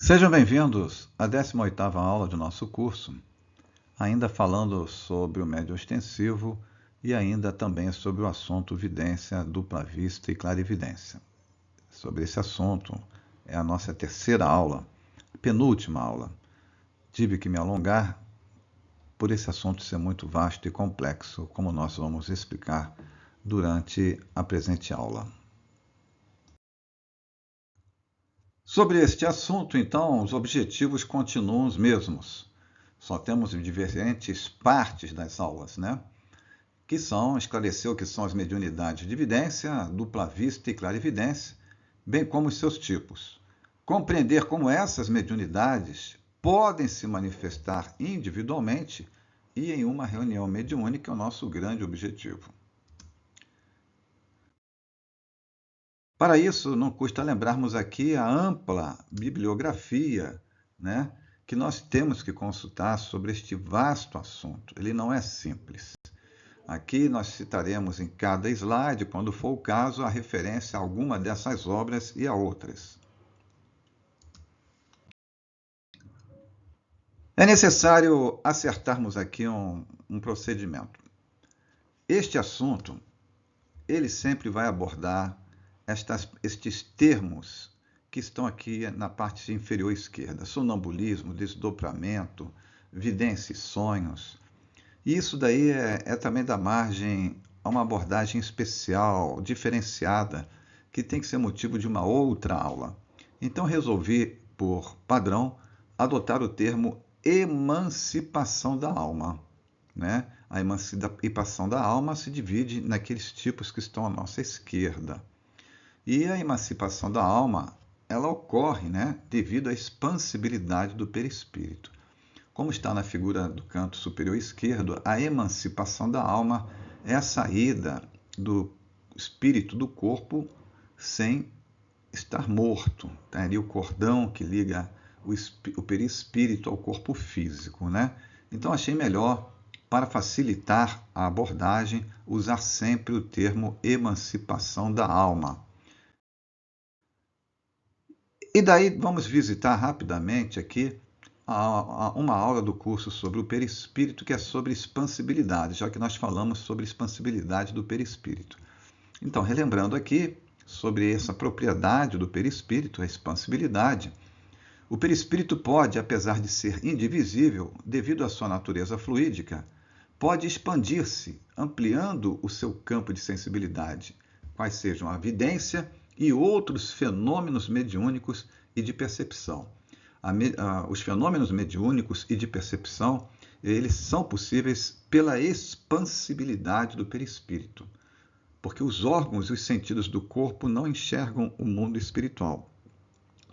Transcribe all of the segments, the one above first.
Sejam bem-vindos à 18ª aula do nosso curso, ainda falando sobre o médio ostensivo e ainda também sobre o assunto vidência, dupla vista e clarividência. Sobre esse assunto é a nossa terceira aula, penúltima aula. Tive que me alongar por esse assunto ser muito vasto e complexo, como nós vamos explicar durante a presente aula. Sobre este assunto, então, os objetivos continuam os mesmos. Só temos diferentes partes das aulas, né? Que são esclarecer o que são as mediunidades de vidência, dupla vista e clarividência, bem como os seus tipos. Compreender como essas mediunidades podem se manifestar individualmente e em uma reunião mediúnica é o nosso grande objetivo. Para isso, não custa lembrarmos aqui a ampla bibliografia, né, que nós temos que consultar sobre este vasto assunto. Ele não é simples. Aqui nós citaremos em cada slide, quando for o caso, a referência a alguma dessas obras e a outras. É necessário acertarmos aqui um procedimento. Este assunto, ele sempre vai abordar estes termos que estão aqui na parte inferior esquerda: sonambulismo, desdobramento, vidência e sonhos. E isso daí é também da margem a uma abordagem especial, diferenciada, que tem que ser motivo de uma outra aula. Então resolvi, por padrão, adotar o termo emancipação da alma, né? A emancipação da alma se divide naqueles tipos que estão à nossa esquerda. E a emancipação da alma, ela ocorre, né, devido à expansibilidade do perispírito. Como está na figura do canto superior esquerdo, a emancipação da alma é a saída do espírito do corpo sem estar morto. Tá ali o cordão que liga o perispírito ao corpo físico, né? Então achei melhor, para facilitar a abordagem, usar sempre o termo emancipação da alma. E daí vamos visitar rapidamente aqui uma aula do curso sobre o perispírito, que é sobre expansibilidade, já que nós falamos sobre expansibilidade do perispírito. Então, relembrando aqui sobre essa propriedade do perispírito, a expansibilidade, o perispírito pode, apesar de ser indivisível, devido à sua natureza fluídica, pode expandir-se, ampliando o seu campo de sensibilidade, quais sejam a vidência e outros fenômenos mediúnicos e de percepção. Os fenômenos mediúnicos e de percepção, eles são possíveis pela expansibilidade do perispírito, porque os órgãos e os sentidos do corpo não enxergam o mundo espiritual.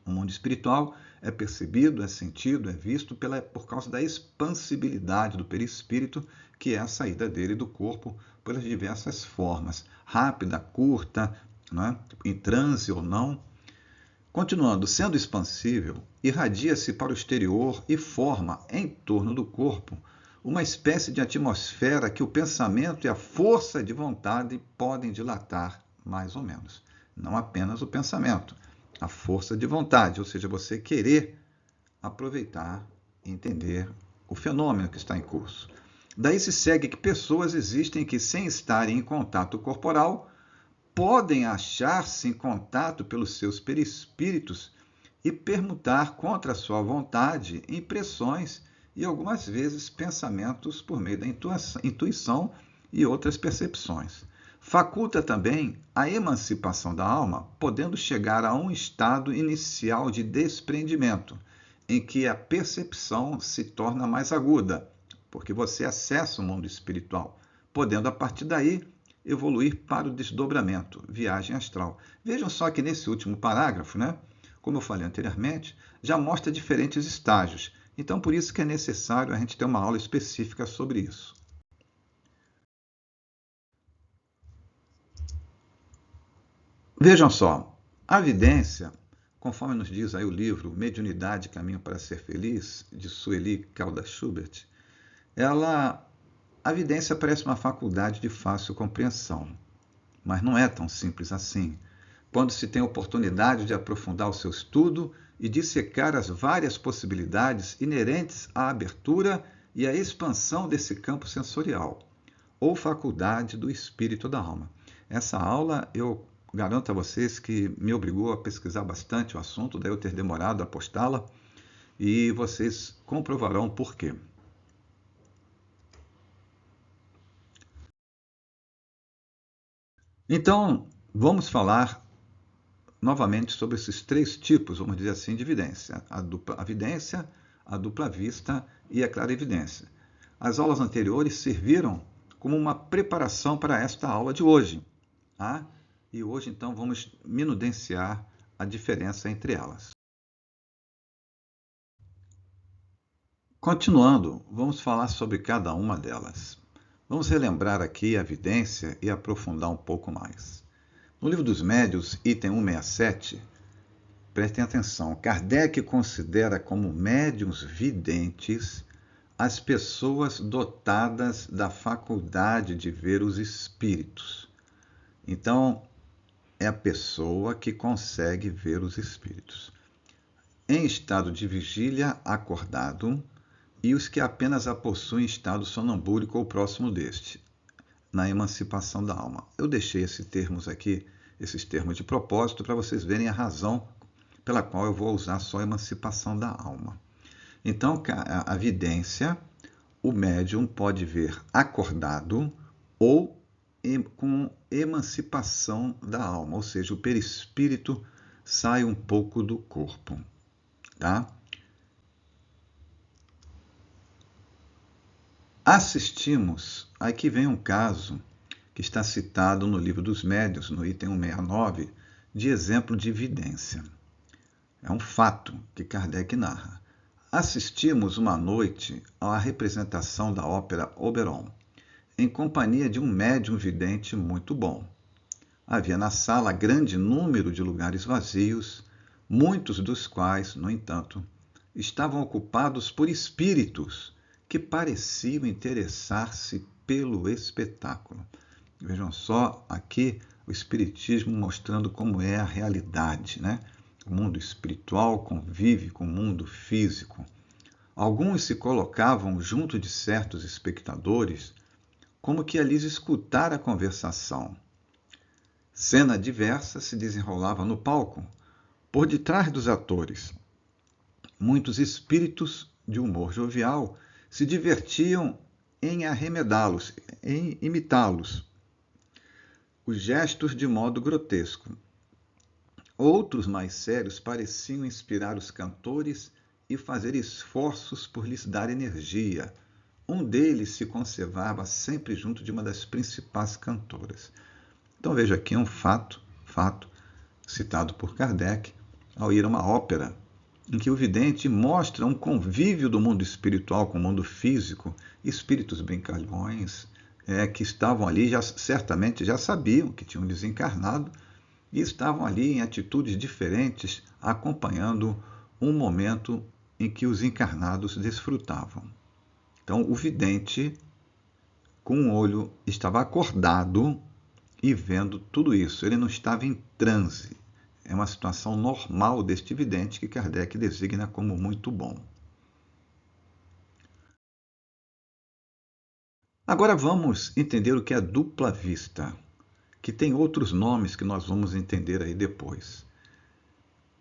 O mundo espiritual é percebido, é sentido, é visto por causa da expansibilidade do perispírito, que é a saída dele do corpo pelas diversas formas, rápida, curta, né, em transe ou não. Continuando, sendo expansível, irradia-se para o exterior e forma, em torno do corpo, uma espécie de atmosfera que o pensamento e a força de vontade podem dilatar, mais ou menos. Não apenas o pensamento, a força de vontade, ou seja, você querer aproveitar e entender o fenômeno que está em curso. Daí se segue que pessoas existem que, sem estarem em contato corporal, podem achar-se em contato pelos seus perispíritos e permutar contra a sua vontade impressões e algumas vezes pensamentos por meio da intuição e outras percepções. Faculta também a emancipação da alma, podendo chegar a um estado inicial de desprendimento, em que a percepção se torna mais aguda, porque você acessa o mundo espiritual, podendo a partir daí evoluir para o desdobramento, viagem astral. Vejam só que nesse último parágrafo, né, como eu falei anteriormente, já mostra diferentes estágios. Então, por isso que é necessário a gente ter uma aula específica sobre isso. Vejam só, a vidência, conforme nos diz aí o livro Mediunidade, Caminho para Ser Feliz, de Sueli Caldas Schubert, a vidência parece uma faculdade de fácil compreensão, mas não é tão simples assim. Quando se tem oportunidade de aprofundar o seu estudo e dissecar as várias possibilidades inerentes à abertura e à expansão desse campo sensorial, ou faculdade do espírito ou da alma. Essa aula, eu garanto a vocês que me obrigou a pesquisar bastante o assunto, daí eu ter demorado a postá-la, e vocês comprovarão por quê. Então, vamos falar novamente sobre esses três tipos, vamos dizer assim, de evidência. A vidência, a dupla vista e a clarividência. As aulas anteriores serviram como uma preparação para esta aula de hoje. Tá? E hoje, então, vamos minudenciar a diferença entre elas. Continuando, vamos falar sobre cada uma delas. Vamos relembrar aqui a vidência e aprofundar um pouco mais. No Livro dos Médiuns, item 167, prestem atenção, Kardec considera como médiuns videntes as pessoas dotadas da faculdade de ver os espíritos. Então, é a pessoa que consegue ver os espíritos. Em estado de vigília, acordado, e os que apenas a possuem em estado sonambúrico ou próximo deste, na emancipação da alma. Eu deixei esses termos de propósito, para vocês verem a razão pela qual eu vou usar só a emancipação da alma. Então, a vidência, o médium pode ver acordado ou com emancipação da alma, ou seja, o perispírito sai um pouco do corpo. Tá? Assistimos, aqui vem um caso que está citado no Livro dos Médiuns, no item 169, de exemplo de vidência. É um fato que Kardec narra. Assistimos uma noite à representação da ópera Oberon, em companhia de um médium vidente muito bom. Havia na sala grande número de lugares vazios, muitos dos quais, no entanto, estavam ocupados por espíritos que pareciam interessar-se pelo espetáculo. Vejam só aqui o Espiritismo mostrando como é a realidade, né? O mundo espiritual convive com o mundo físico. Alguns se colocavam junto de certos espectadores como que ali escutar a conversação. Cena diversa se desenrolava no palco, por detrás dos atores. Muitos espíritos de humor jovial se divertiam em arremedá-los, em imitá-los, os gestos de modo grotesco. Outros mais sérios pareciam inspirar os cantores e fazer esforços por lhes dar energia. Um deles se conservava sempre junto de uma das principais cantoras. Então veja aqui um fato citado por Kardec ao ir a uma ópera, em que o vidente mostra um convívio do mundo espiritual com o mundo físico, espíritos brincalhões, que estavam ali, certamente já sabiam que tinham desencarnado, e estavam ali em atitudes diferentes, acompanhando um momento em que os encarnados desfrutavam. Então, o vidente, com um olho, estava acordado e vendo tudo isso. Ele não estava em transe. É uma situação normal deste vidente que Kardec designa como muito bom. Agora vamos entender o que é dupla vista, que tem outros nomes que nós vamos entender aí depois.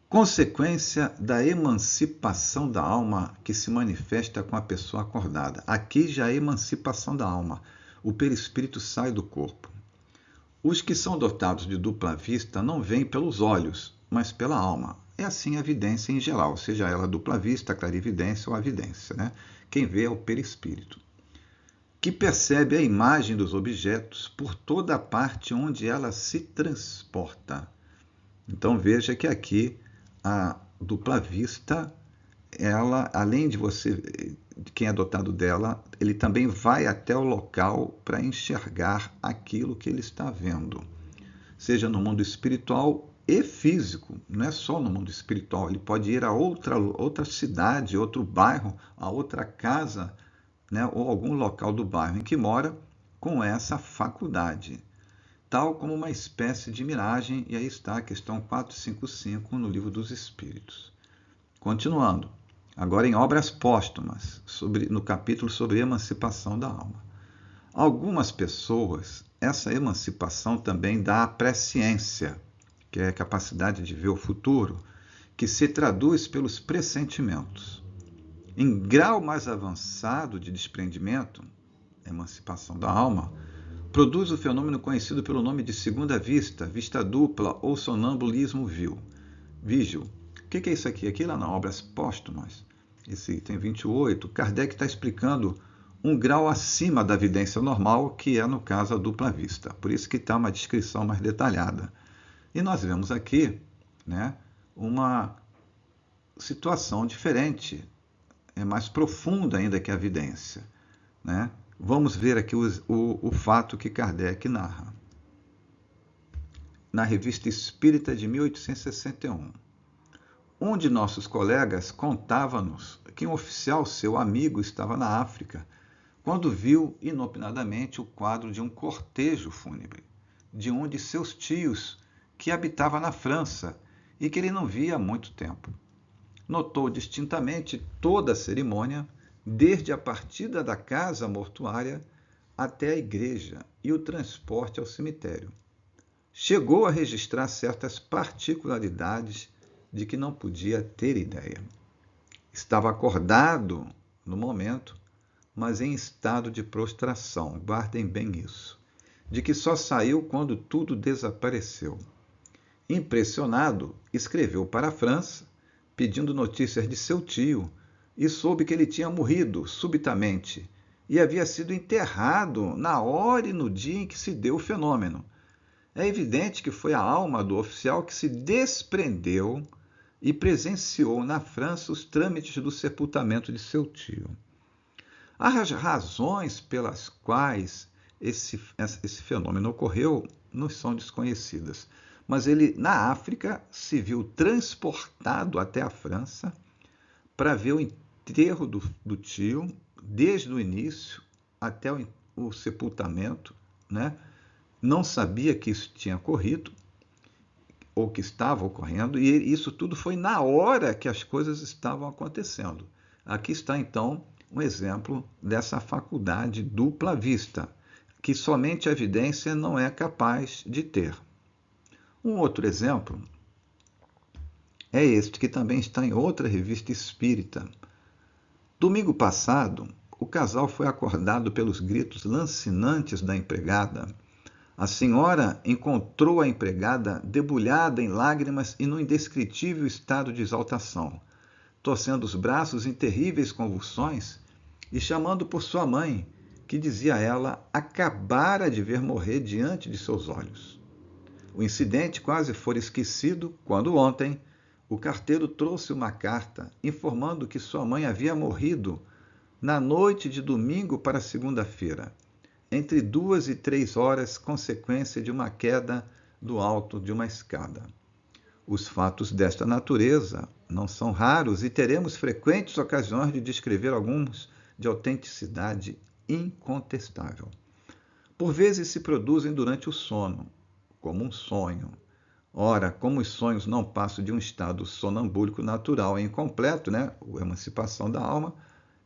Consequência da emancipação da alma que se manifesta com a pessoa acordada. Aqui já é emancipação da alma. O perispírito sai do corpo. Os que são dotados de dupla vista não veem pelos olhos, mas pela alma. É assim a vidência em geral, seja ela dupla vista, clarividência ou avidência, né? Quem vê é o perispírito, que percebe a imagem dos objetos por toda a parte onde ela se transporta. Então veja que aqui a dupla vista, ela, além de quem é dotado dela, ele também vai até o local para enxergar aquilo que ele está vendo, seja no mundo espiritual e físico, não é só no mundo espiritual, ele pode ir a outra cidade, outro bairro, a outra casa, né, ou algum local do bairro em que mora, com essa faculdade, tal como uma espécie de miragem, e aí está a questão 455 no Livro dos Espíritos. Continuando, agora em obras póstumas, no capítulo sobre emancipação da alma. Algumas pessoas, essa emancipação também dá a presciência, que é a capacidade de ver o futuro, que se traduz pelos pressentimentos. Em grau mais avançado de desprendimento, emancipação da alma, produz o fenômeno conhecido pelo nome de segunda vista, vista dupla ou sonambulismo vígil. O que é isso aqui? Aqui lá na Obras Póstumas, esse item 28, Kardec está explicando um grau acima da vidência normal, que é, no caso, a dupla vista. Por isso que está uma descrição mais detalhada. E nós vemos aqui, né, uma situação diferente, é mais profunda ainda que a vidência, né? Vamos ver aqui o fato que Kardec narra. Na Revista Espírita de 1861. Um de nossos colegas contava-nos que um oficial seu amigo estava na África quando viu inopinadamente o quadro de um cortejo fúnebre de um de seus tios que habitava na França e que ele não via há muito tempo. Notou distintamente toda a cerimônia, desde a partida da casa mortuária até a igreja e o transporte ao cemitério. Chegou a registrar certas particularidades de que não podia ter ideia. Estava acordado no momento, mas em estado de prostração, guardem bem isso, de que só saiu quando tudo desapareceu. Impressionado, escreveu para a França, pedindo notícias de seu tio, e soube que ele tinha morrido subitamente e havia sido enterrado na hora e no dia em que se deu o fenômeno. É evidente que foi a alma do oficial que se desprendeu e presenciou na França os trâmites do sepultamento de seu tio. As razões pelas quais esse fenômeno ocorreu não são desconhecidas, mas ele, na África, se viu transportado até a França para ver o enterro do tio, desde o início até o sepultamento, né? Não sabia que isso tinha ocorrido, ou que estava ocorrendo, e isso tudo foi na hora que as coisas estavam acontecendo. Aqui está, então, um exemplo dessa faculdade dupla vista, que somente a evidência não é capaz de ter. Um outro exemplo é este, que também está em outra revista espírita. Domingo passado, o casal foi acordado pelos gritos lancinantes da empregada. A senhora encontrou a empregada debulhada em lágrimas e num indescritível estado de exaltação, torcendo os braços em terríveis convulsões e chamando por sua mãe, que dizia a ela acabara de ver morrer diante de seus olhos. O incidente quase fora esquecido quando ontem o carteiro trouxe uma carta informando que sua mãe havia morrido na noite de domingo para segunda-feira, entre 2 e 3 horas, consequência de uma queda do alto de uma escada. Os fatos desta natureza não são raros e teremos frequentes ocasiões de descrever alguns de autenticidade incontestável. Por vezes se produzem durante o sono, como um sonho. Ora, como os sonhos não passam de um estado sonambúlico natural e incompleto, né, a emancipação da alma,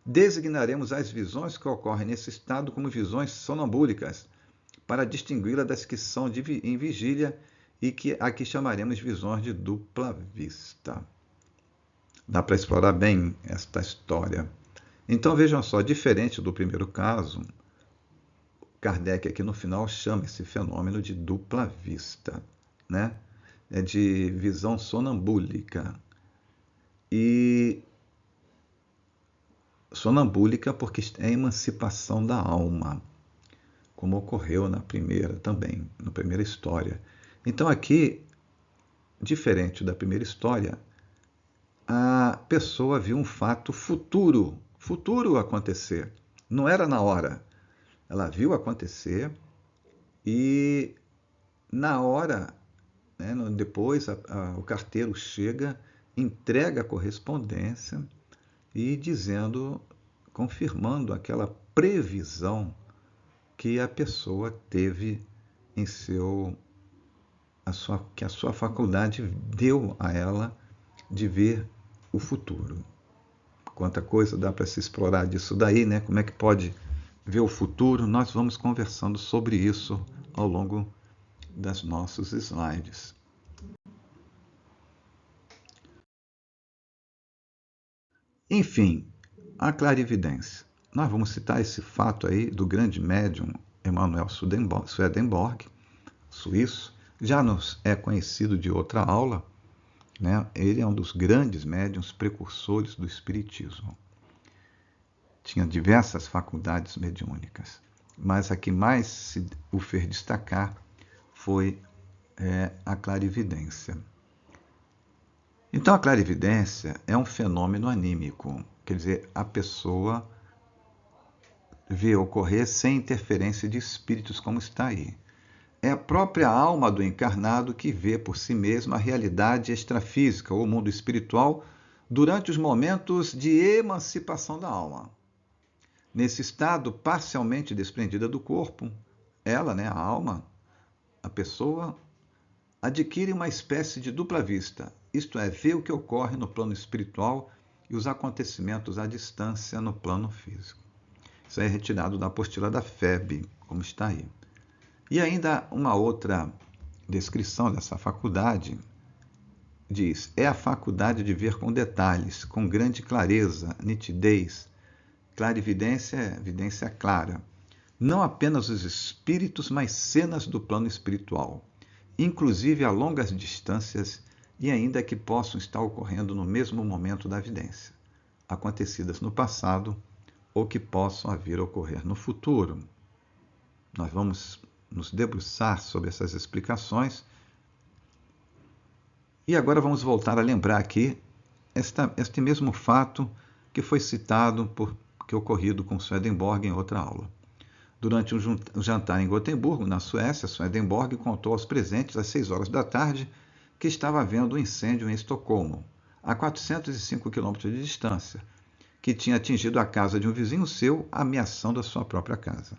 designaremos as visões que ocorrem nesse estado como visões sonambúlicas, para distingui-las das que são em vigília e que aqui chamaremos visões de dupla vista. Dá para explorar bem esta história. Então vejam só, diferente do primeiro caso, Kardec aqui no final chama esse fenômeno de dupla vista, né? É de visão sonambúlica. E sonambúlica porque é a emancipação da alma, como ocorreu na primeira também, na primeira história. Então aqui, diferente da primeira história, a pessoa viu um fato futuro acontecer. Não era na hora. Ela viu acontecer e na hora, né, depois o carteiro chega, entrega a correspondência e dizendo, confirmando aquela previsão que a pessoa teve em que a sua faculdade deu a ela de ver o futuro. Quanta coisa dá para se explorar disso daí, né? Como é que pode ver o futuro? Nós vamos conversando sobre isso ao longo das nossos slides. Enfim, a clarividência. Nós vamos citar esse fato aí do grande médium Emanuel Swedenborg, suíço. Já nos é conhecido de outra aula, né? Ele é um dos grandes médiuns precursores do espiritismo. Tinha diversas faculdades mediúnicas, mas a que mais o fez destacar foi a clarividência. Então, a clarividência é um fenômeno anímico, quer dizer, a pessoa vê ocorrer sem interferência de espíritos, como está aí. É a própria alma do encarnado que vê por si mesma a realidade extrafísica, ou mundo espiritual, durante os momentos de emancipação da alma. Nesse estado parcialmente desprendida do corpo, ela, né, a alma, a pessoa, adquire uma espécie de dupla vista, isto é, vê o que ocorre no plano espiritual e os acontecimentos à distância no plano físico. Isso é retirado da apostila da FEB, como está aí. E ainda uma outra descrição dessa faculdade diz: é a faculdade de ver com detalhes, com grande clareza, nitidez. Clarividência é evidência clara. Não apenas os espíritos, mas cenas do plano espiritual, inclusive a longas distâncias e ainda que possam estar ocorrendo no mesmo momento da evidência, acontecidas no passado ou que possam vir a ocorrer no futuro. Nós vamos nos debruçar sobre essas explicações. E agora vamos voltar a lembrar aqui este mesmo fato que foi citado que ocorrido com Swedenborg em outra aula. Durante um jantar em Gotemburgo, na Suécia, Swedenborg contou aos presentes às 6 horas da tarde que estava havendo um incêndio em Estocolmo, a 405 quilômetros de distância, que tinha atingido a casa de um vizinho seu, ameaçando a sua própria casa.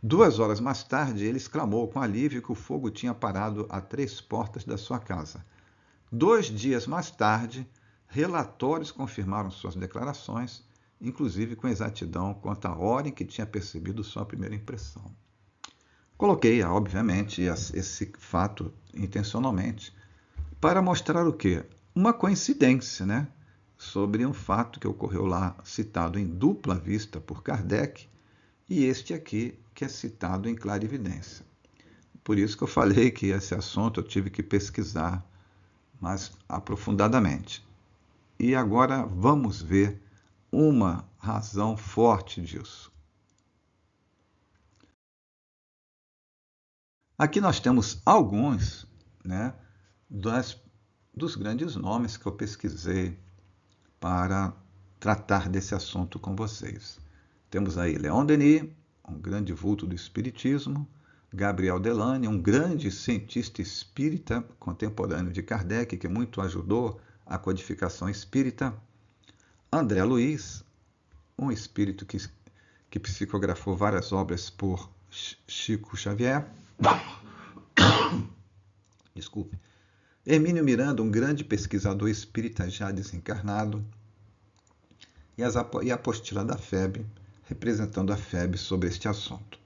2 horas mais tarde, ele exclamou com alívio que o fogo tinha parado a 3 portas da sua casa. 2 dias mais tarde, relatórios confirmaram suas declarações, inclusive com exatidão quanto à hora em que tinha percebido sua primeira impressão. Coloquei, obviamente, esse fato intencionalmente para mostrar o quê? Uma coincidência, né? Sobre um fato que ocorreu lá, citado em dupla vista por Kardec, e este aqui, que é citado em clarividência. Por isso que eu falei que esse assunto eu tive que pesquisar mais aprofundadamente. E agora vamos ver uma razão forte disso. Aqui nós temos alguns, né, dos grandes nomes que eu pesquisei para tratar desse assunto com vocês. Temos aí Leon Denis, um grande vulto do espiritismo, Gabriel Delane, um grande cientista espírita contemporâneo de Kardec, que muito ajudou a codificação espírita, André Luiz, um espírito que psicografou várias obras por Chico Xavier, desculpe, Hermínio Miranda, um grande pesquisador espírita já desencarnado, e a apostila da FEB, representando a FEB sobre este assunto.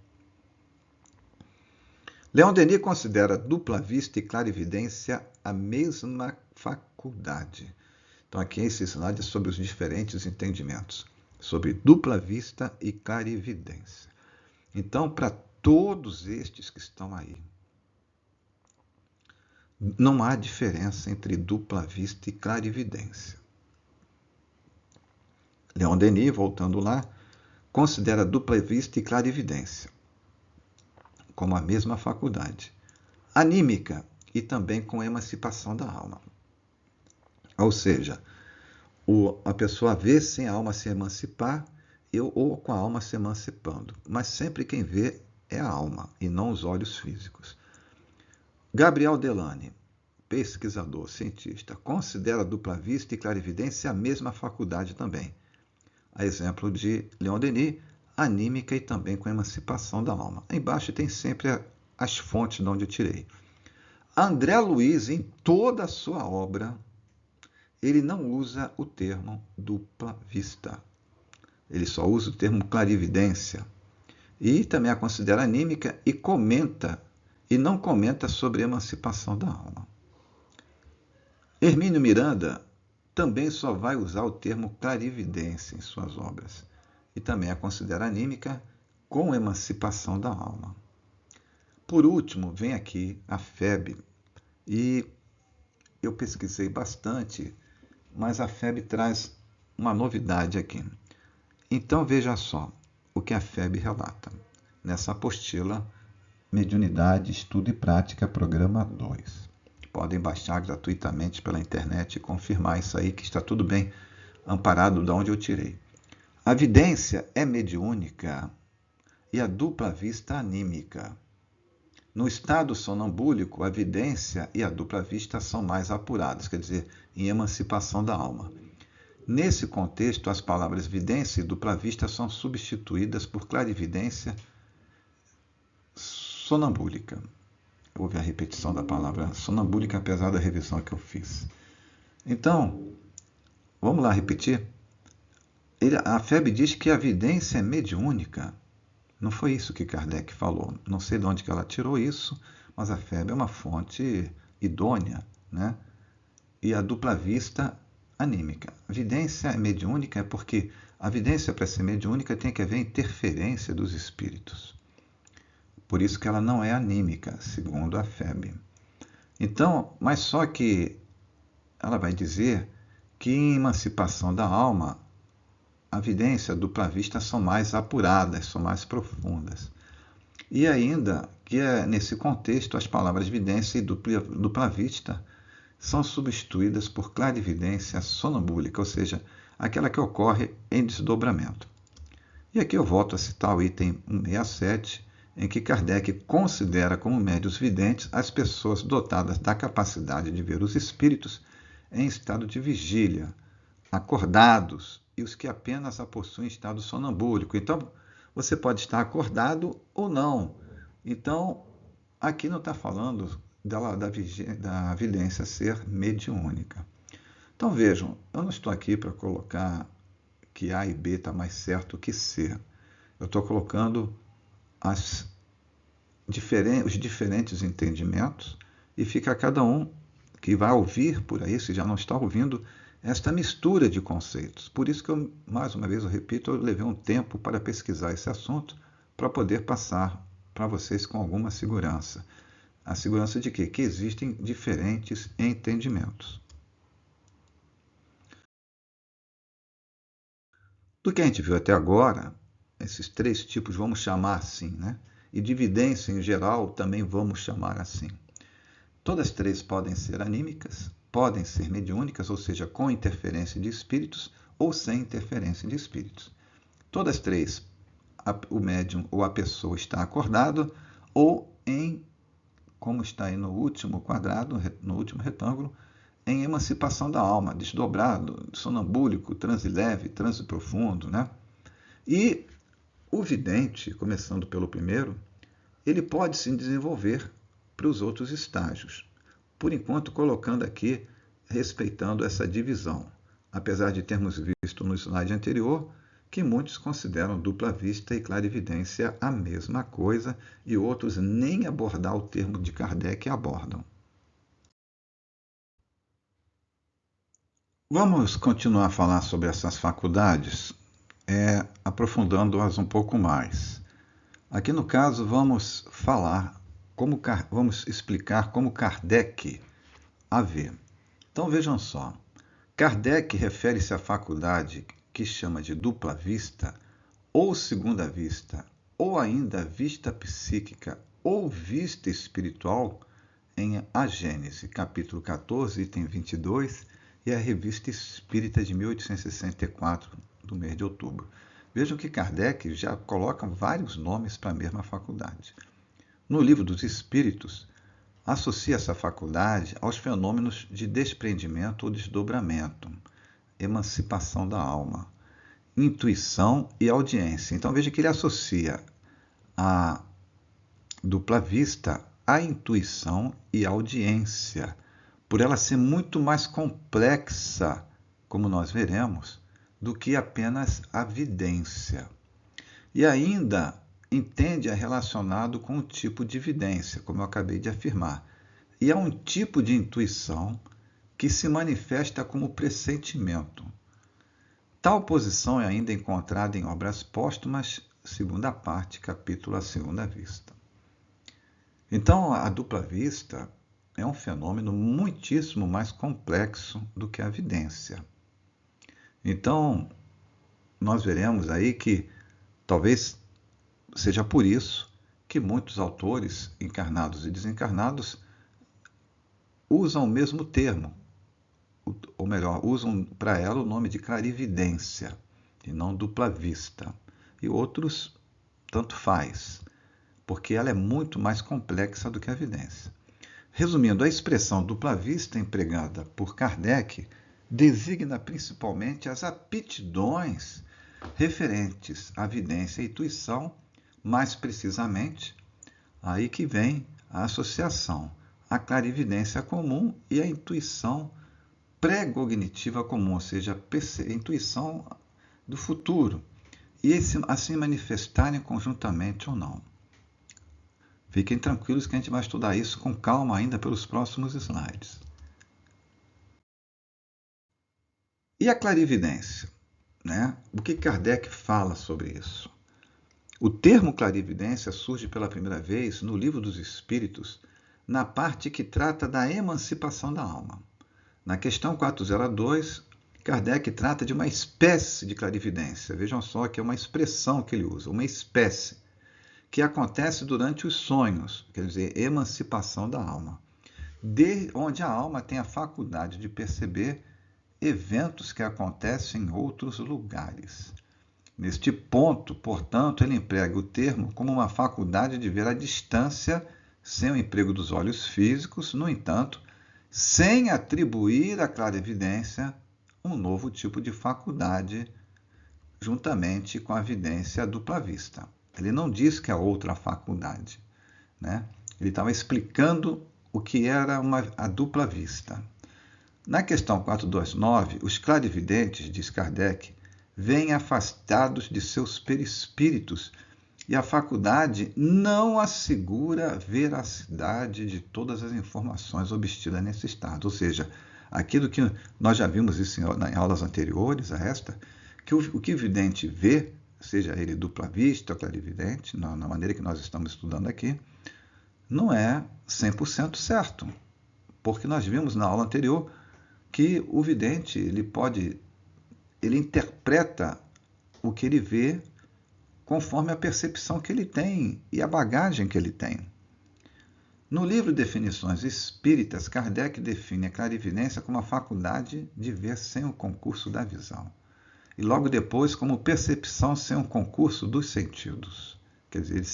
Leon Denis considera dupla vista e clarividência a mesma faculdade. Então, aqui esse slide é sobre os diferentes entendimentos, sobre dupla vista e clarividência. Então, para todos estes que estão aí, não há diferença entre dupla vista e clarividência. Leon Denis, voltando lá, considera dupla vista e clarividência como a mesma faculdade, anímica e também com emancipação da alma. Ou seja, a pessoa vê sem a alma se emancipar ou com a alma se emancipando, mas sempre quem vê é a alma e não os olhos físicos. Gabriel Delane, pesquisador, cientista, considera dupla vista e clarividência a mesma faculdade também. A exemplo de Leon Denis, anímica e também com emancipação da alma. Embaixo tem sempre as fontes de onde eu tirei. André Luiz, em toda a sua obra, ele não usa o termo dupla vista. Ele só usa o termo clarividência. E também a considera anímica e não comenta sobre a emancipação da alma. Hermínio Miranda também só vai usar o termo clarividência em suas obras. E também a considera anímica com emancipação da alma. Por último, vem aqui a FEB. E eu pesquisei bastante, mas a FEB traz uma novidade aqui. Então veja só o que a FEB relata nessa apostila Mediunidade, Estudo e Prática, Programa 2. Podem baixar gratuitamente pela internet e confirmar isso aí, que está tudo bem amparado de onde eu tirei. A vidência é mediúnica e a dupla vista anímica. No estado sonambúlico, a vidência e a dupla vista são mais apuradas, quer dizer, em emancipação da alma. Nesse contexto, as palavras vidência e dupla vista são substituídas por clarividência sonambúlica. Houve a repetição da palavra sonambúlica, apesar da revisão que eu fiz. Então, vamos lá repetir? A FEB diz que a vidência é mediúnica. Não foi isso que Kardec falou. Não sei de onde que ela tirou isso, mas a FEB é uma fonte idônea, né? E a dupla vista anímica. A vidência é mediúnica porque a vidência, para ser mediúnica, tem que haver interferência dos espíritos. Por isso que ela não é anímica, segundo a FEB. Então, mas só que ela vai dizer que em emancipação da alma, a vidência e a dupla vista são mais apuradas, são mais profundas. E ainda que nesse contexto as palavras vidência e dupla vista são substituídas por clarividência sonambúlica, ou seja, aquela que ocorre em desdobramento. E aqui eu volto a citar o item 167, em que Kardec considera como médiuns videntes as pessoas dotadas da capacidade de ver os espíritos em estado de vigília, acordados, e os que apenas a possuem em estado sonambúlico. Então, você pode estar acordado ou não. Então, aqui não está falando da vidência ser mediúnica. Então, vejam, eu não estou aqui para colocar que A e B está mais certo que C. Eu estou colocando os diferentes entendimentos e fica cada um que vai ouvir por aí, se já não está ouvindo, esta mistura de conceitos. Por isso que eu, mais uma vez, eu repito, eu levei um tempo para pesquisar esse assunto para poder passar para vocês com alguma segurança. A segurança de quê? Que existem diferentes entendimentos. Do que a gente viu até agora, esses três tipos vamos chamar assim, né? E de vidência em geral também vamos chamar assim. Todas três podem ser anímicas, podem ser mediúnicas, ou seja, com interferência de espíritos ou sem interferência de espíritos. Todas três, o médium ou a pessoa está acordado ou como está aí no último quadrado, no último retângulo, em emancipação da alma, desdobrado, sonambúlico, transe leve, transe profundo, né? E o vidente, começando pelo primeiro, ele pode se desenvolver para os outros estágios. Por enquanto, colocando aqui, respeitando essa divisão, apesar de termos visto no slide anterior que muitos consideram dupla vista e clarividência a mesma coisa e outros nem abordar o termo de Kardec abordam. Vamos continuar a falar sobre essas faculdades, aprofundando-as um pouco mais. Aqui no caso vamos vamos explicar como Kardec a vê. Então vejam só, Kardec refere-se à faculdade que chama de dupla vista, ou segunda vista, ou ainda vista psíquica, ou vista espiritual, em A Gênese, capítulo 14, item 22, e a Revista Espírita de 1864, do mês de outubro. Vejam que Kardec já coloca vários nomes para a mesma faculdade. No Livro dos Espíritos, associa essa faculdade aos fenômenos de desprendimento ou desdobramento, emancipação da alma, intuição e audiência. Então veja que ele associa a dupla vista à intuição e audiência, por ela ser muito mais complexa, como nós veremos, do que apenas a vidência. E ainda entende-a relacionado com o tipo de evidência, como eu acabei de afirmar. E é um tipo de intuição que se manifesta como pressentimento. Tal posição é ainda encontrada em obras póstumas, segunda parte, capítulo A Segunda Vista. Então, a dupla vista é um fenômeno muitíssimo mais complexo do que a vidência. Então, nós veremos aí que talvez seja por isso que muitos autores, encarnados e desencarnados, usam o mesmo termo, ou melhor, usam para ela o nome de clarividência, e não dupla vista. E outros, tanto faz, porque ela é muito mais complexa do que a vidência. Resumindo, a expressão dupla vista empregada por Kardec designa principalmente as aptidões referentes à vidência e intuição, mais precisamente, aí que vem a associação, a clarividência comum e a intuição pré-cognitiva comum, ou seja, a intuição do futuro, e assim manifestarem conjuntamente ou não. Fiquem tranquilos que a gente vai estudar isso com calma ainda pelos próximos slides. E a clarividência? Né? O que Kardec fala sobre isso? O termo clarividência surge pela primeira vez no Livro dos Espíritos, na parte que trata da emancipação da alma. Na questão 402, Kardec trata de uma espécie de clarividência. Vejam só que é uma expressão que ele usa, uma espécie, que acontece durante os sonhos, quer dizer, emancipação da alma, onde a alma tem a faculdade de perceber eventos que acontecem em outros lugares. Neste ponto, portanto, ele emprega o termo como uma faculdade de ver à distância, sem o emprego dos olhos físicos, no entanto, sem atribuir à clarividência um novo tipo de faculdade, juntamente com a vidência dupla vista. Ele não diz que é outra faculdade, né? Ele estava explicando o que era a dupla vista. Na questão 429, os clarividentes, diz Kardec, vêm afastados de seus perispíritos e a faculdade não assegura a veracidade de todas as informações obtidas nesse estado. Ou seja, aquilo que nós já vimos isso em aulas anteriores a esta, que o que o vidente vê, seja ele dupla vista ou clarividente, na maneira que nós estamos estudando aqui, não é 100% certo. Porque nós vimos na aula anterior que o vidente ele interpreta o que ele vê conforme a percepção que ele tem e a bagagem que ele tem. No livro Definições Espíritas, Kardec define a clarividência como a faculdade de ver sem o concurso da visão. E logo depois como percepção sem o concurso dos sentidos. Quer dizer,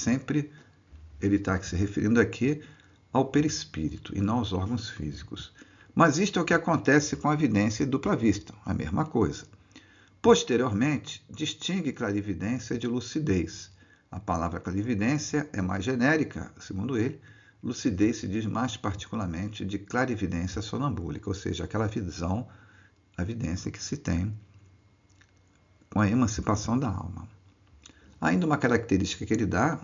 ele está se referindo aqui ao perispírito e não aos órgãos físicos. Mas isto é o que acontece com a vidência e dupla vista, a mesma coisa. Posteriormente, distingue clarividência de lucidez. A palavra clarividência é mais genérica, segundo ele. Lucidez se diz mais particularmente de clarividência sonambúlica, ou seja, aquela visão, a vidência que se tem com a emancipação da alma. Ainda uma característica que ele dá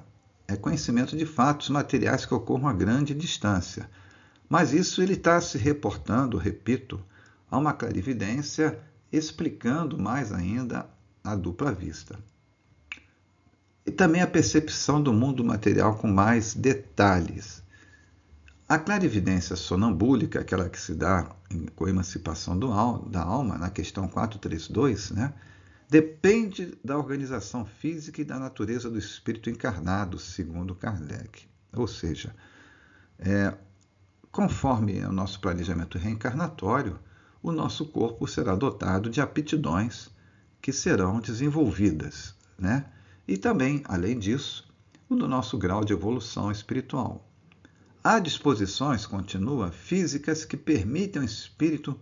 é conhecimento de fatos materiais que ocorram a grande distância. Mas isso ele está se reportando, repito, a uma clarividência explicando mais ainda a dupla vista. E também a percepção do mundo material com mais detalhes. A clarividência sonambúlica, aquela que se dá com a emancipação da alma, na questão 432, né, depende da organização física e da natureza do espírito encarnado, segundo Kardec. Ou seja, conforme o nosso planejamento reencarnatório, o nosso corpo será dotado de aptidões que serão desenvolvidas, né? E também, além disso, o do nosso grau de evolução espiritual. Há disposições, continua, físicas que permitem ao espírito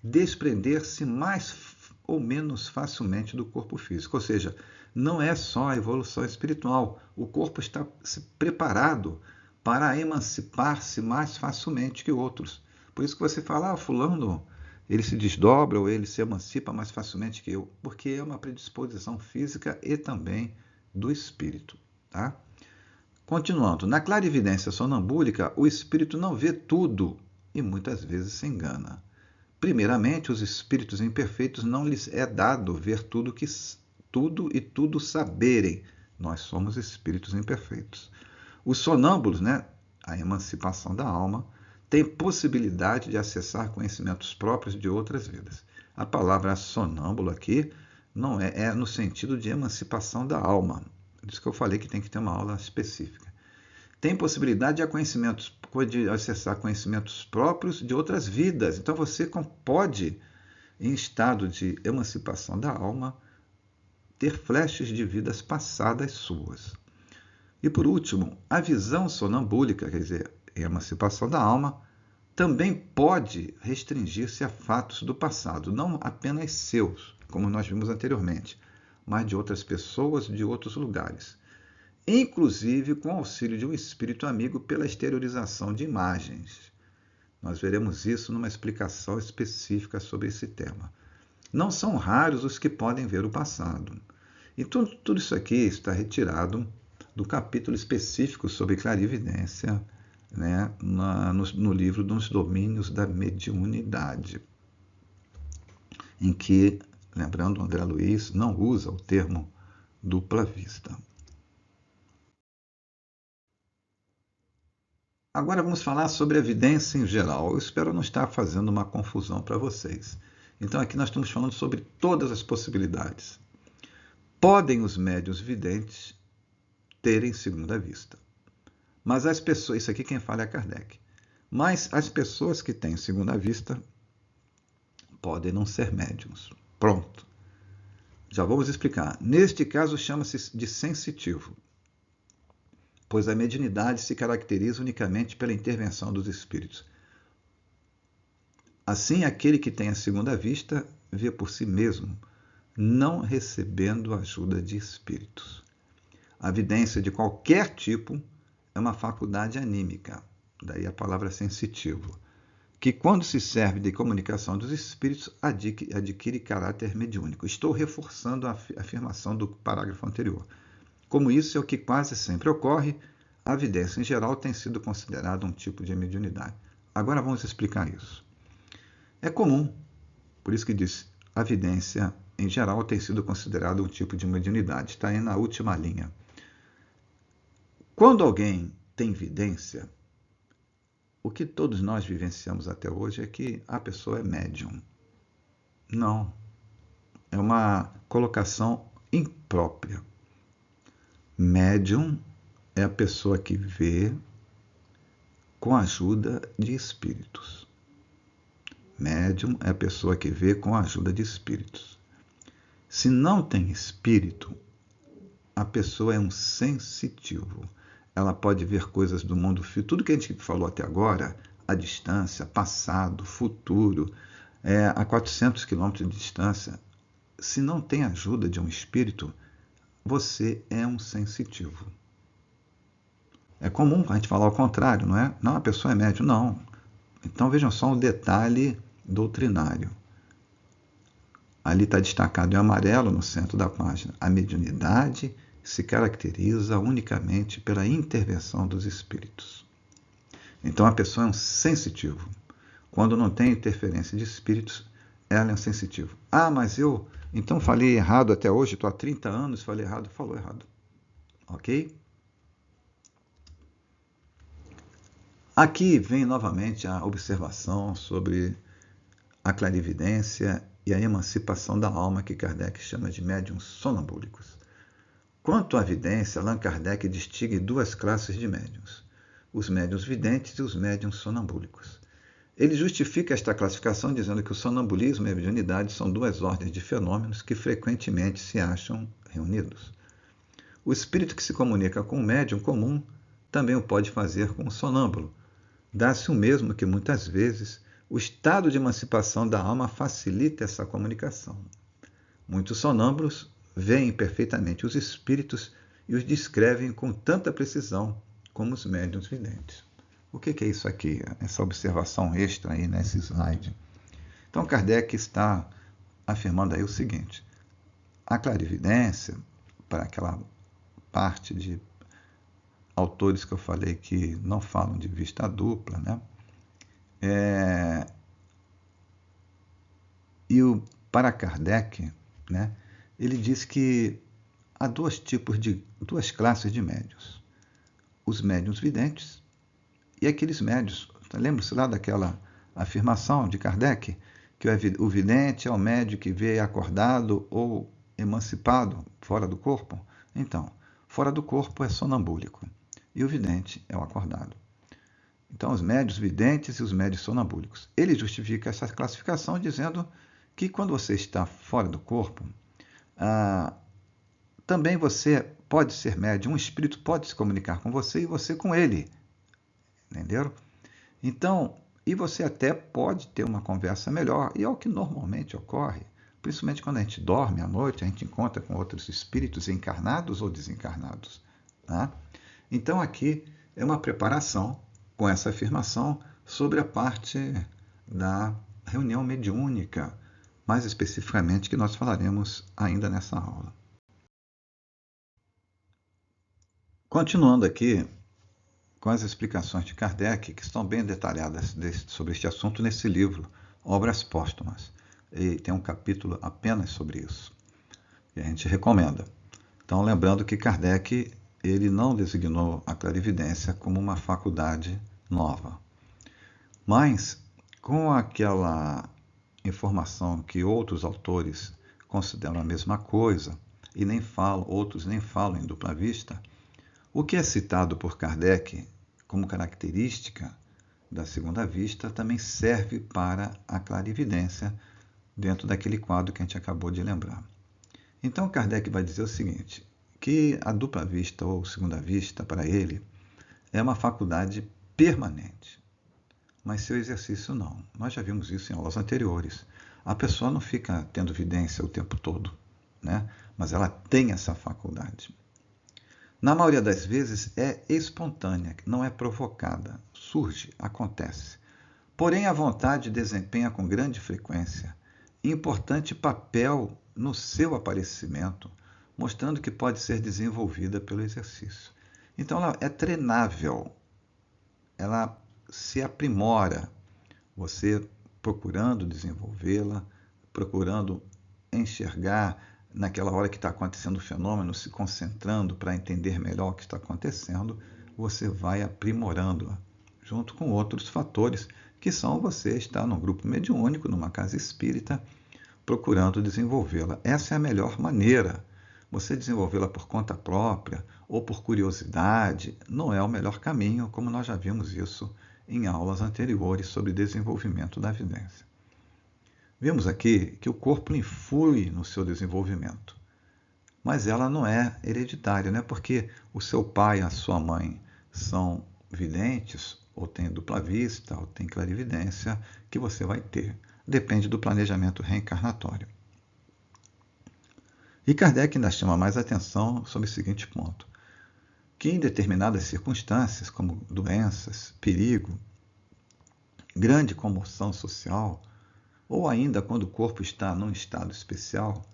desprender-se mais ou menos facilmente do corpo físico. Ou seja, não é só a evolução espiritual. O corpo está preparado para emancipar-se mais facilmente que outros. Por isso que você fala, fulano, ele se desdobra ou ele se emancipa mais facilmente que eu, porque é uma predisposição física e também do espírito, tá? Continuando, na clarividência sonambúlica, o espírito não vê tudo e muitas vezes se engana. Primeiramente, os espíritos imperfeitos não lhes é dado ver tudo e tudo saberem. Nós somos espíritos imperfeitos. Os sonâmbulos, né, a emancipação da alma, têm possibilidade de acessar conhecimentos próprios de outras vidas. A palavra sonâmbulo aqui não é no sentido de emancipação da alma. Por isso que eu falei que tem que ter uma aula específica. Tem possibilidade de acessar conhecimentos próprios de outras vidas. Então você pode, em estado de emancipação da alma, ter flashes de vidas passadas suas. E por último, a visão sonambúlica, quer dizer, a emancipação da alma, também pode restringir-se a fatos do passado, não apenas seus, como nós vimos anteriormente, mas de outras pessoas, de outros lugares. Inclusive com auxílio de um espírito amigo pela exteriorização de imagens. Nós veremos isso numa explicação específica sobre esse tema. Não são raros os que podem ver o passado. Então, tudo isso aqui está retirado do capítulo específico sobre clarividência, né, no livro dos Domínios da Mediunidade, em que, lembrando, André Luiz não usa o termo dupla vista. Agora vamos falar sobre a evidência em geral. Eu espero não estar fazendo uma confusão para vocês. Então aqui nós estamos falando sobre todas as possibilidades. Podem os médiuns videntes terem segunda vista. Mas as pessoas, isso aqui quem fala é Kardec. Mas as pessoas que têm segunda vista podem não ser médiuns. Pronto. Já vamos explicar. Neste caso chama-se de sensitivo, pois a mediunidade se caracteriza unicamente pela intervenção dos espíritos. Assim, aquele que tem a segunda vista vê por si mesmo, não recebendo ajuda de espíritos. A vidência de qualquer tipo é uma faculdade anímica, daí a palavra sensitivo, que quando se serve de comunicação dos espíritos adquire caráter mediúnico. Estou reforçando a afirmação do parágrafo anterior. Como isso é o que quase sempre ocorre, a vidência em geral tem sido considerada um tipo de mediunidade. Agora vamos explicar isso. É comum, por isso que diz, a vidência em geral tem sido considerada um tipo de mediunidade. Está aí na última linha. Quando alguém tem vidência, o que todos nós vivenciamos até hoje é que a pessoa é médium. Não. É uma colocação imprópria. Médium é a pessoa que vê com a ajuda de espíritos. Médium é a pessoa que vê com a ajuda de espíritos. Se não tem espírito, a pessoa é um sensitivo. Ela pode ver coisas do mundo físico. Tudo que a gente falou até agora, a distância, passado, futuro, a 400 quilômetros de distância, se não tem ajuda de um espírito, você é um sensitivo. É comum a gente falar o contrário, não é? Não, a pessoa é médium. Não. Então vejam só um detalhe doutrinário. Ali está destacado em amarelo no centro da página. A mediunidade se caracteriza unicamente pela intervenção dos espíritos. Então a pessoa é um sensitivo. Quando não tem interferência de espíritos, ela é um sensitivo. Ah, mas eu então falei errado até hoje, estou há 30 anos, falei errado, falou errado. Ok? Aqui vem novamente a observação sobre a clarividência e a emancipação da alma que Kardec chama de médiuns sonambúlicos. Quanto à vidência, Allan Kardec distingue duas classes de médiuns, os médiuns videntes e os médiuns sonambúlicos. Ele justifica esta classificação dizendo que o sonambulismo e a mediunidade são duas ordens de fenômenos que frequentemente se acham reunidos. O espírito que se comunica com o médium comum também o pode fazer com o sonâmbulo. Dá-se o mesmo que, muitas vezes, o estado de emancipação da alma facilita essa comunicação. Muitos sonâmbulos veem perfeitamente os espíritos e os descrevem com tanta precisão como os médiuns videntes. O que é isso aqui? Essa observação extra aí nesse slide. Então, Kardec está afirmando aí o seguinte: a clarividência, para aquela parte de autores que eu falei que não falam de vista dupla, né? Para Kardec, né, ele diz que há duas classes de médios: os médiuns videntes e aqueles médios. Lembra-se lá daquela afirmação de Kardec que o vidente é o médio que vê acordado ou emancipado fora do corpo? Então, fora do corpo é sonambúlico e o vidente é o acordado. Então, os médios videntes e os médios sonambúlicos. Ele justifica essa classificação dizendo que quando você está fora do corpo, também você pode ser médium, um espírito pode se comunicar com você e você com ele. Entenderam? Então, e você até pode ter uma conversa melhor, e é o que normalmente ocorre, principalmente quando a gente dorme à noite, a gente encontra com outros espíritos encarnados ou desencarnados. Tá? Então, aqui é uma preparação com essa afirmação sobre a parte da reunião mediúnica, mais especificamente, que nós falaremos ainda nessa aula. Continuando aqui com as explicações de Kardec, que estão bem detalhadas sobre este assunto nesse livro, Obras Póstumas. E tem um capítulo apenas sobre isso, que a gente recomenda. Então, lembrando que Kardec ele não designou a clarividência como uma faculdade nova. Mas, com aquela informação que outros autores consideram a mesma coisa, e outros nem falam em dupla vista, o que é citado por Kardec como característica da segunda vista também serve para a clarividência dentro daquele quadro que a gente acabou de lembrar. Então, Kardec vai dizer o seguinte, que a dupla vista ou segunda vista, para ele, é uma faculdade permanente, mas seu exercício não. Nós já vimos isso em aulas anteriores. A pessoa não fica tendo vidência o tempo todo, né? Mas ela tem essa faculdade. Na maioria das vezes é espontânea, não é provocada, surge, acontece. Porém, a vontade desempenha com grande frequência importante papel no seu aparecimento, mostrando que pode ser desenvolvida pelo exercício. Então, ela é treinável, ela se aprimora, você procurando desenvolvê-la, procurando enxergar naquela hora que está acontecendo o fenômeno, se concentrando para entender melhor o que está acontecendo, você vai aprimorando-a, junto com outros fatores, que são você estar num grupo mediúnico, numa casa espírita, procurando desenvolvê-la. Essa é a melhor maneira. Você desenvolvê-la por conta própria ou por curiosidade não é o melhor caminho, como nós já vimos isso em aulas anteriores sobre desenvolvimento da vidência. Vimos aqui que o corpo influi no seu desenvolvimento, mas ela não é hereditária, não é porque o seu pai e a sua mãe são videntes, ou têm dupla vista, ou têm clarividência, que você vai ter. Depende do planejamento reencarnatório. E Kardec ainda chama mais atenção sobre o seguinte ponto, que em determinadas circunstâncias, como doenças, perigo, grande comoção social, ou ainda quando o corpo está num estado especial,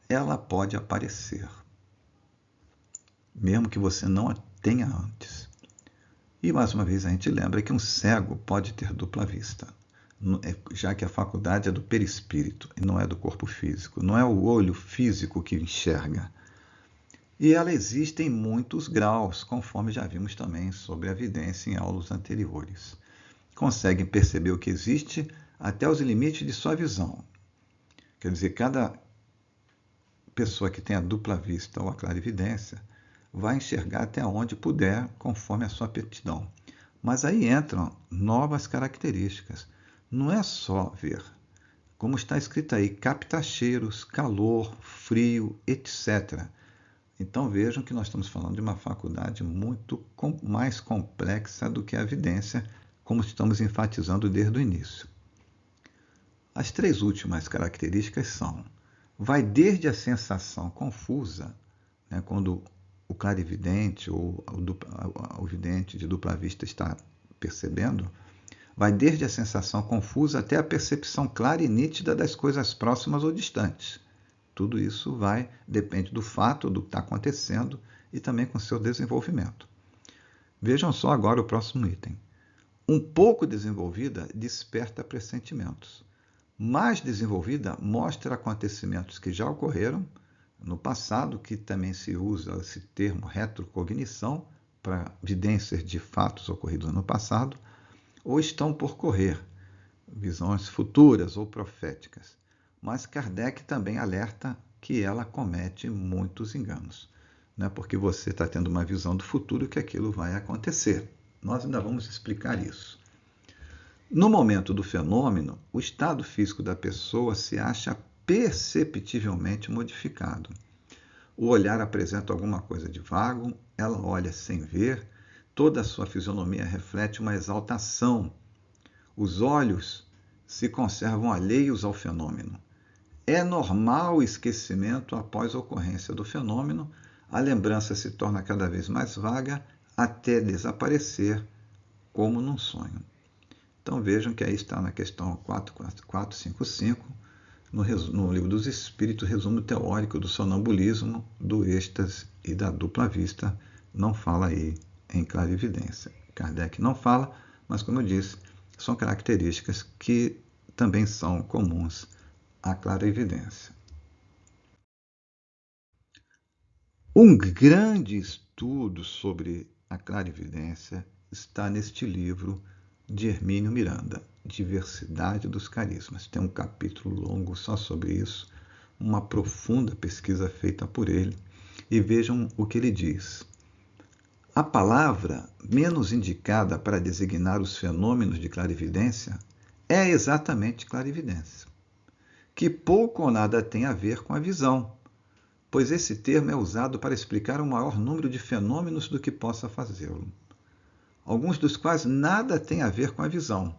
ela pode aparecer, mesmo que você não a tenha antes. E mais uma vez a gente lembra que um cego pode ter dupla vista, já que a faculdade é do perispírito e não é do corpo físico, não é o olho físico que enxerga. E ela existe em muitos graus, conforme já vimos também sobre a vidência em aulas anteriores. Conseguem perceber o que existe até os limites de sua visão. Quer dizer, cada pessoa que tem a dupla vista ou a clarividência vai enxergar até onde puder, conforme a sua aptidão. Mas aí entram novas características. Não é só ver. Como está escrito aí, capta cheiros, calor, frio, etc. Então vejam que nós estamos falando de uma faculdade muito mais complexa do que a vidência, como estamos enfatizando desde o início. As três últimas características são: vai desde a sensação confusa, quando o clarividente ou o vidente de dupla vista está percebendo, vai desde a sensação confusa até a percepção clara e nítida das coisas próximas ou distantes. Tudo isso depende do fato, do que está acontecendo e também com seu desenvolvimento. Vejam só agora o próximo item. Um pouco desenvolvida desperta pressentimentos. Mais desenvolvida mostra acontecimentos que já ocorreram no passado, que também se usa esse termo retrocognição para evidências de fatos ocorridos no passado, ou estão por ocorrer, visões futuras ou proféticas. Mas Kardec também alerta que ela comete muitos enganos. Não é porque você está tendo uma visão do futuro que aquilo vai acontecer. Nós ainda vamos explicar isso. No momento do fenômeno, o estado físico da pessoa se acha perceptivelmente modificado. O olhar apresenta alguma coisa de vago, ela olha sem ver, toda a sua fisionomia reflete uma exaltação. Os olhos se conservam alheios ao fenômeno. É normal o esquecimento após a ocorrência do fenômeno, a lembrança se torna cada vez mais vaga até desaparecer, como num sonho. Então vejam que aí está na questão 455, no Livro dos Espíritos, resumo teórico do sonambulismo, do êxtase e da dupla vista. Não fala aí em clarividência. Kardec não fala, mas como eu disse, são características que também são comuns à clarividência. Um grande estudo sobre a clarividência está neste livro de Hermínio Miranda, Diversidade dos Carismas. Tem um capítulo longo só sobre isso, uma profunda pesquisa feita por ele. E vejam o que ele diz. A palavra menos indicada para designar os fenômenos de clarividência é exatamente clarividência, que pouco ou nada tem a ver com a visão, pois esse termo é usado para explicar um maior número de fenômenos do que possa fazê-lo, alguns dos quais nada têm a ver com a visão,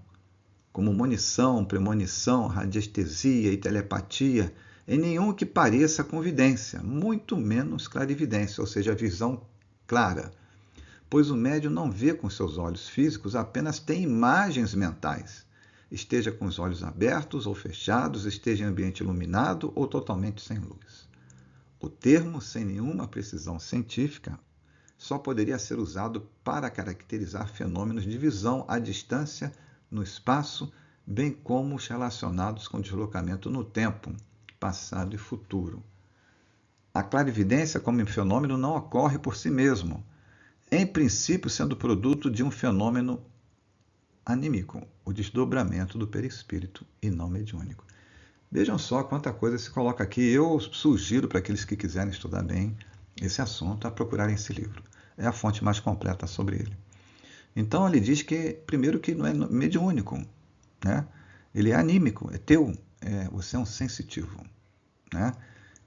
como monição, premonição, radiestesia e telepatia, e nenhum que pareça com vidência, muito menos clarividência, ou seja, a visão clara, pois o médium não vê com seus olhos físicos, apenas tem imagens mentais, esteja com os olhos abertos ou fechados, esteja em ambiente iluminado ou totalmente sem luz. O termo, sem nenhuma precisão científica, só poderia ser usado para caracterizar fenômenos de visão à distância, no espaço, bem como os relacionados com deslocamento no tempo, passado e futuro. A clarividência como fenômeno não ocorre por si mesmo, em princípio sendo produto de um fenômeno anímico, o desdobramento do perispírito e não mediúnico. Vejam só quanta coisa se coloca aqui. Eu sugiro para aqueles que quiserem estudar bem esse assunto a procurarem esse livro. É a fonte mais completa sobre ele. Então ele diz que, primeiro, que não é mediúnico, né? Ele é anímico, é teu, você é um sensitivo, né?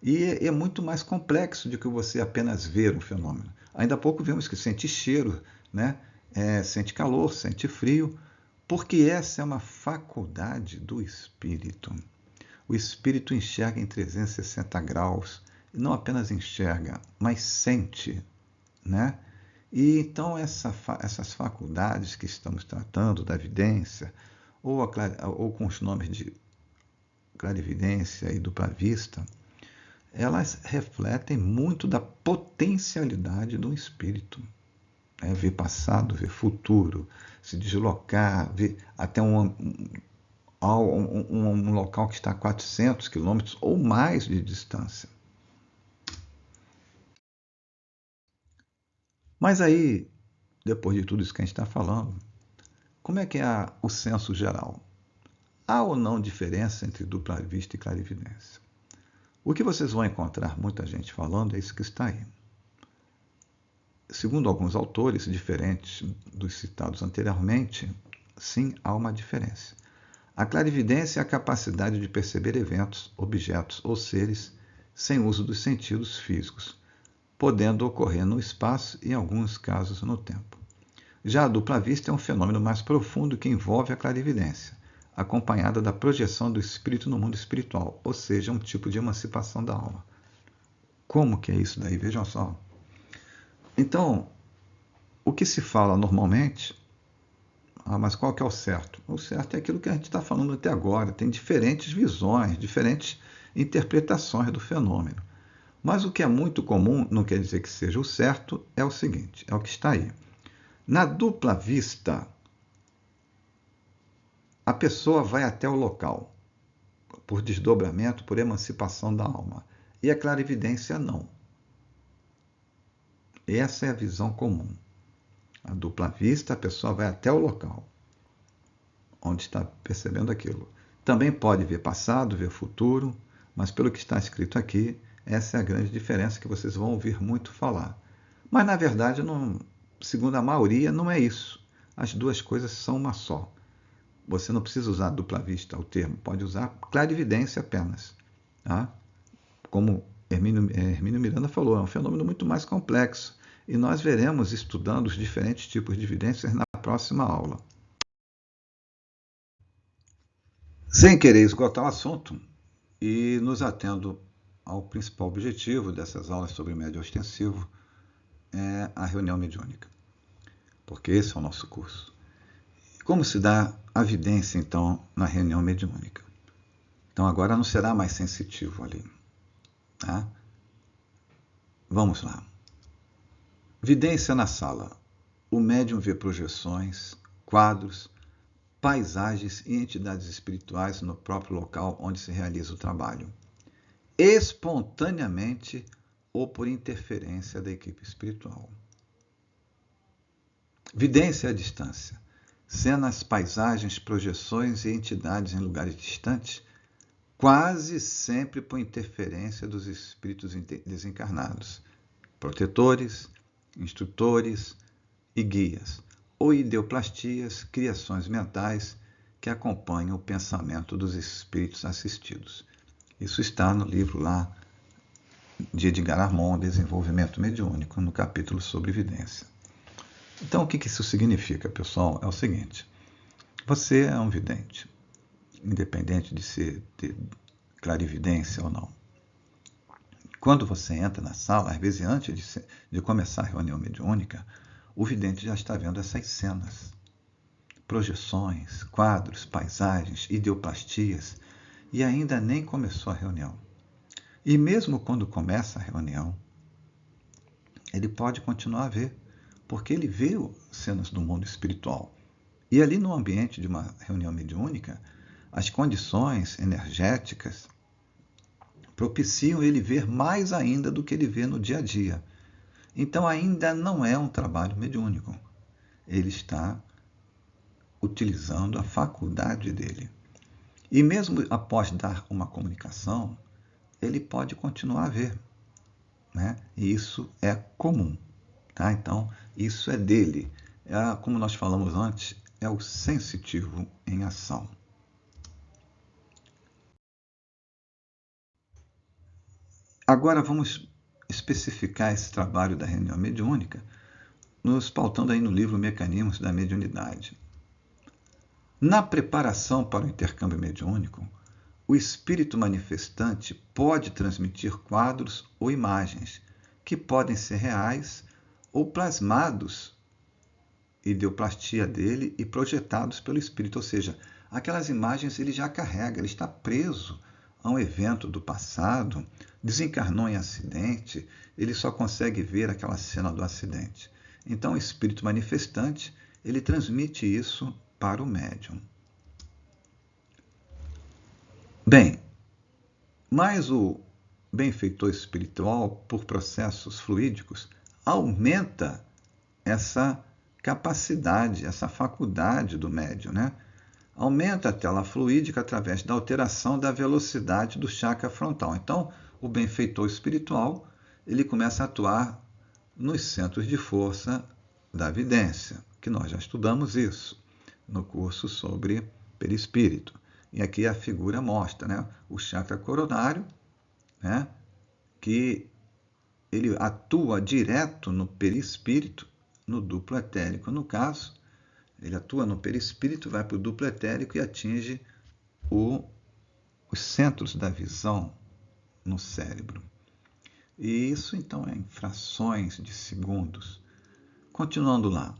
E é muito mais complexo do que você apenas ver um fenômeno. Ainda há pouco vimos que sente cheiro, né? Sente calor, sente frio, porque essa é uma faculdade do espírito. O espírito enxerga em 360 graus, não apenas enxerga, mas sente, né? E então essas faculdades que estamos tratando, da evidência, ou com os nomes de clarividência e dupla vista, elas refletem muito da potencialidade do espírito. Ver passado, ver futuro, se deslocar, ver até um local que está a 400 quilômetros ou mais de distância. Mas aí, depois de tudo isso que a gente está falando, como é que é o senso geral? Há ou não diferença entre dupla vista e clarividência? O que vocês vão encontrar muita gente falando é isso que está aí. Segundo alguns autores diferentes dos citados anteriormente, sim, há uma diferença. A clarividência é a capacidade de perceber eventos, objetos ou seres sem uso dos sentidos físicos, podendo ocorrer no espaço e, em alguns casos, no tempo. Já a dupla vista é um fenômeno mais profundo que envolve a clarividência, acompanhada da projeção do espírito no mundo espiritual, ou seja, um tipo de emancipação da alma. Como que é isso daí? Vejam só. Então, o que se fala normalmente mas qual que é o certo? O certo é aquilo que a gente está falando até agora. Tem diferentes visões, diferentes interpretações do fenômeno. Mas o que é muito comum, não quer dizer que seja o certo, é o seguinte, é o que está aí. Na dupla vista, a pessoa vai até o local, por desdobramento, por emancipação da alma. E a clarividência não. Essa é a visão comum. A dupla vista, a pessoa vai até o local, onde está percebendo aquilo. Também pode ver passado, ver futuro, mas pelo que está escrito aqui, essa é a grande diferença que vocês vão ouvir muito falar. Mas, na verdade, não, segundo a maioria, não é isso. As duas coisas são uma só. Você não precisa usar dupla vista, o termo, pode usar clarividência apenas. Tá? Como Hermínio Miranda falou, é um fenômeno muito mais complexo. E nós veremos estudando os diferentes tipos de evidências na próxima aula. Sem querer esgotar o assunto e nos atendo ao principal objetivo dessas aulas sobre médio ostensivo, é a reunião mediúnica, porque esse é o nosso curso. Como se dá a vidência, então, na reunião mediúnica? Então, agora não será mais sensitivo ali. Tá? Vamos lá. Vidência na sala. O médium vê projeções, quadros, paisagens e entidades espirituais no próprio local onde se realiza o trabalho, espontaneamente ou por interferência da equipe espiritual. Vidência à distância. Cenas, paisagens, projeções e entidades em lugares distantes, quase sempre por interferência dos espíritos desencarnados, protetores, instrutores e guias, ou ideoplastias, criações mentais que acompanham o pensamento dos espíritos assistidos. Isso está no livro lá de Edgar Armond, Desenvolvimento Mediúnico, no capítulo sobre evidência. Então, o que isso significa, pessoal? É o seguinte: você é um vidente, independente de ter clarividência ou não. Quando você entra na sala, às vezes antes de começar a reunião mediúnica, o vidente já está vendo essas cenas, projeções, quadros, paisagens, ideoplastias, e ainda nem começou a reunião. E mesmo quando começa a reunião, ele pode continuar a ver, porque ele vê cenas do mundo espiritual. E ali no ambiente de uma reunião mediúnica, as condições energéticas propiciam ele ver mais ainda do que ele vê no dia a dia. Então ainda não é um trabalho mediúnico. Ele está utilizando a faculdade dele. E mesmo após dar uma comunicação, ele pode continuar a ver. Né? E isso é comum. Tá? Então, isso é dele. Como nós falamos antes, é o sensitivo em ação. Agora vamos especificar esse trabalho da reunião mediúnica, nos pautando aí no livro Mecanismos da Mediunidade. Na preparação para o intercâmbio mediúnico, o espírito manifestante pode transmitir quadros ou imagens que podem ser reais ou plasmados, ideoplastia dele, e projetados pelo espírito. Ou seja, aquelas imagens ele já carrega, ele está preso a um evento do passado, desencarnou em acidente, ele só consegue ver aquela cena do acidente. Então, o espírito manifestante, ele transmite isso para o médium. Bem, mas o benfeitor espiritual, por processos fluídicos, aumenta essa capacidade, essa faculdade do médium, né? Aumenta a tela fluídica através da alteração da velocidade do chakra frontal. Então, o benfeitor espiritual, ele começa a atuar nos centros de força da vidência, que nós já estudamos isso no curso sobre perispírito. E aqui a figura mostra, né, o chakra coronário, né, que ele atua direto no perispírito, no duplo etérico no caso. Ele atua no perispírito, vai para o duplo etérico e atinge os centros da visão no cérebro. E isso, então, é em frações de segundos. Continuando lá.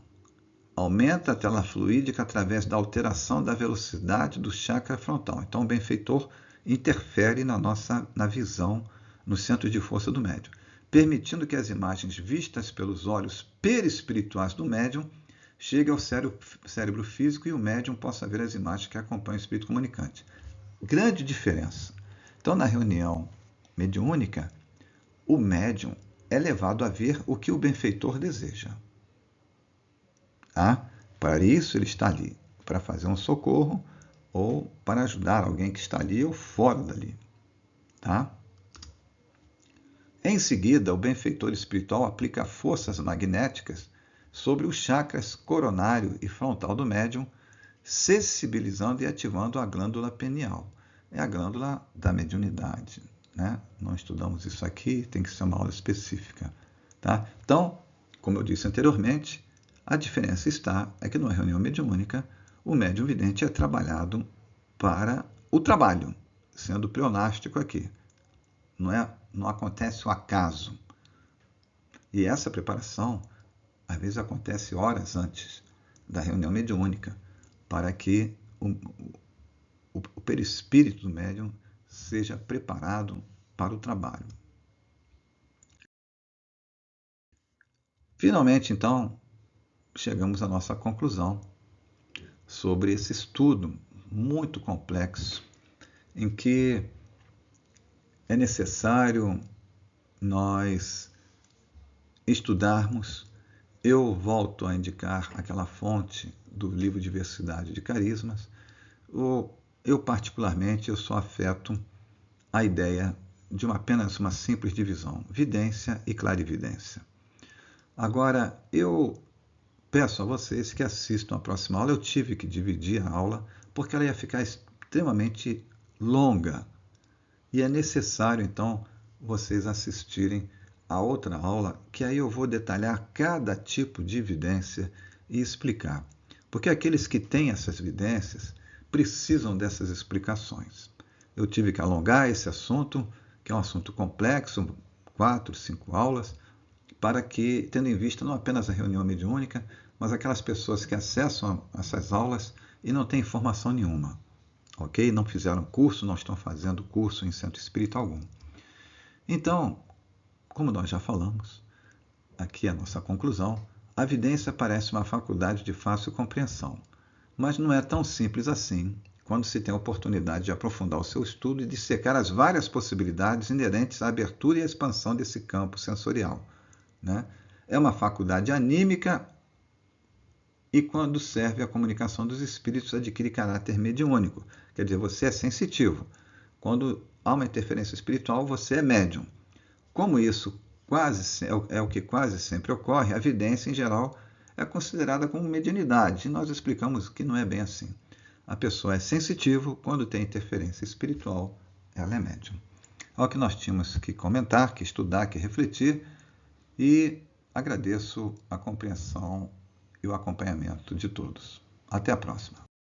Aumenta a tela fluídica através da alteração da velocidade do chakra frontal. Então, o benfeitor interfere na visão, no centro de força do médium, permitindo que as imagens vistas pelos olhos perispirituais do médium cheguem ao cérebro físico e o médium possa ver as imagens que acompanham o espírito comunicante. Grande diferença. Então, na reunião mediúnica, o médium é levado a ver o que o benfeitor deseja. Para isso ele está ali, para fazer um socorro ou para ajudar alguém que está ali ou fora dali. Em seguida, o benfeitor espiritual aplica forças magnéticas sobre os chakras coronário e frontal do médium, sensibilizando e ativando a glândula pineal. É a glândula da mediunidade. Não estudamos isso aqui, tem que ser uma aula específica. Então, como eu disse anteriormente, a diferença é que numa reunião mediúnica, o médium vidente é trabalhado para o trabalho, sendo pleonástico aqui. Não acontece o acaso. E essa preparação, às vezes, acontece horas antes da reunião mediúnica, para que o perispírito do médium seja preparado para o trabalho. Finalmente, então, chegamos à nossa conclusão sobre esse estudo muito complexo, em que é necessário nós estudarmos. Eu volto a indicar aquela fonte do livro Diversidade de Carismas. Eu particularmente, sou afeto à ideia de apenas uma simples divisão, vidência e clarividência. Agora, eu peço a vocês que assistam a próxima aula. Eu tive que dividir a aula porque ela ia ficar extremamente longa. E é necessário, então, vocês assistirem a outra aula, que aí eu vou detalhar cada tipo de evidência e explicar. Porque aqueles que têm essas evidências precisam dessas explicações. Eu tive que alongar esse assunto, que é um assunto complexo, 4, 5 aulas, para que, tendo em vista não apenas a reunião mediúnica, mas aquelas pessoas que acessam essas aulas e não têm informação nenhuma. Ok? Não fizeram curso, não estão fazendo curso em centro espírita algum. Então, como nós já falamos, aqui é a nossa conclusão, a vidência parece uma faculdade de fácil compreensão, mas não é tão simples assim quando se tem a oportunidade de aprofundar o seu estudo e dissecar as várias possibilidades inerentes à abertura e à expansão desse campo sensorial. É uma faculdade anímica e, quando serve à comunicação dos espíritos, adquire caráter mediúnico. Quer dizer, você é sensitivo. Quando há uma interferência espiritual, você é médium. Como isso é o que quase sempre ocorre, a vidência, em geral, é considerada como mediunidade. E nós explicamos que não é bem assim. A pessoa é sensitiva, quando tem interferência espiritual, ela é médium. É o que nós tínhamos que comentar, que estudar, que refletir. E agradeço a compreensão e o acompanhamento de todos. Até a próxima.